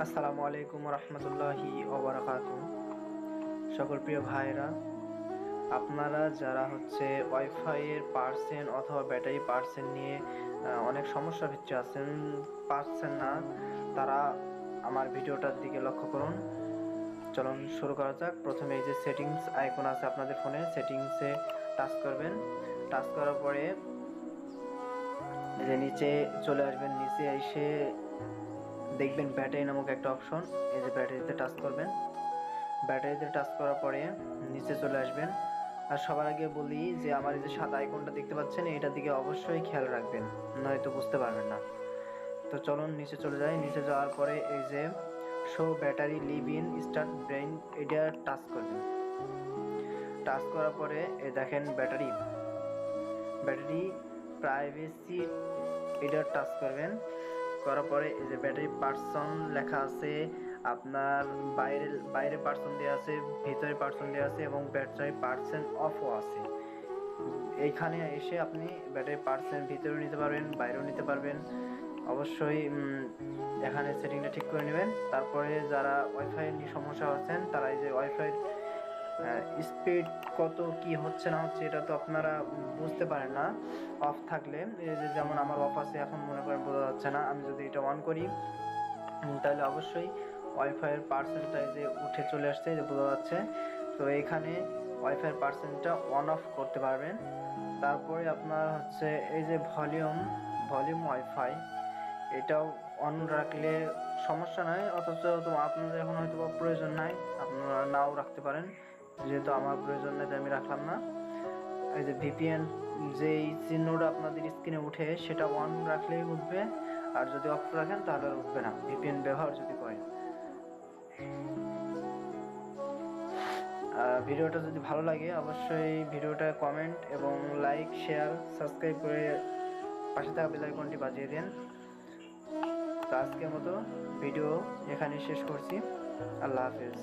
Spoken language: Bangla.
আসসালামু আলাইকুম রহমতুল্লাহি ওবরাকাতু। সকল প্রিয় ভাইরা, আপনারা যারা ওয়াইফাই এর পার্সেন্ট অথবা ব্যাটারি পার্সেন্ট নিয়ে অনেক সমস্যার ভিতরে পারছেন না, তারা আমার ভিডিওটার দিকে লক্ষ্য করুন। চলুন শুরু করা যাক। প্রথমে এই যে সেটিংস আইকন আছে আপনাদের ফোনে, সেটিংসে টাচ করবেন। টাচ করার পরে এই যে নিচে চলে আসবেন। নিচে এসে দেখবেন ব্যাটারি নামক একটা অপশন, এই যে ব্যাটারিতে টাচ করবেন। ব্যাটারিতে টাচ করার পরে নিচে চলে আসবেন। আর সবার আগে বলি যে আমার এই যে সাদা আইকনটা দেখতে পাচ্ছেন, এটার দিকে অবশ্যই খেয়াল রাখবেন, নয়তো বুঝতে পারবেন না। তো চলুন নিচে চলে যাই। নিচে যাওয়ার পরে এই যে show battery live in start brain, এটা টাচ করবেন। টাচ করার পরে এই দেখেন ব্যাটারি ব্যাটারি প্রাইভেসি, এটা টাচ করবেন। করার পরে এই যে ব্যাটারি পার্সন লেখা আছে, আপনার বাইরে বাইরে পার্সন দেওয়া আছে, ভিতরে পার্সন দেওয়া আছে এবং ব্যাটারি পার্সেন্ট অফও আছে। এইখানে এসে আপনি ব্যাটারি পার্সেন্ট ভিতরেও নিতে পারবেন, বাইরেও নিতে পারবেন। অবশ্যই এখানে সেটিংটা ঠিক করে নেবেন। তারপরে যারা ওয়াইফাই নিয়ে সমস্যা হচ্ছেন, তারা এই যে ওয়াইফাই স্পিড কত কি হচ্ছে না হচ্ছে, এটা তো আপনারা বুঝতে পারেন না অফ থাকলে। এই যে যেমন আমার অফ আছে, এখন মনে করেন বোঝা যাচ্ছে না। আমি যদি এটা অন করি তাহলে অবশ্যই ওয়াইফাইয়ের পার্সেন্টটাইজে উঠে চলে আসছে, যে বোঝা যাচ্ছে। তো এখানে ওয়াইফাইয়ের পার্সেন্টটা অন অফ করতে পারবেন। তারপরে আপনার এই যে ভলিউম ওয়াইফাই, এটাও অন রাখলে সমস্যা নাই, অথচ তো আপনাদের এখন হয়তো প্রয়োজন নাই, আপনারা নাও রাখতে পারেন। যেহেতু আমার প্রয়োজন নেই তাই আমি রাখলাম না। এই যে ভিপিএন, যেই চিহ্নটা আপনাদের স্ক্রিনে উঠে, সেটা অন রাখলেই উঠবে, আর যদি অফ রাখেন তাহলে আর উঠবে না, ভিপিএন ব্যবহার যদি করেন। ভিডিওটা যদি ভালো লাগে অবশ্যই ভিডিওটা কমেন্ট এবং লাইক, শেয়ার, সাবস্ক্রাইব করে পাশে থাকা বেল আইকনটি বাজিয়ে দিন। তো আজকের মতো ভিডিও এখানে শেষ করছি। আল্লাহ হাফেজ।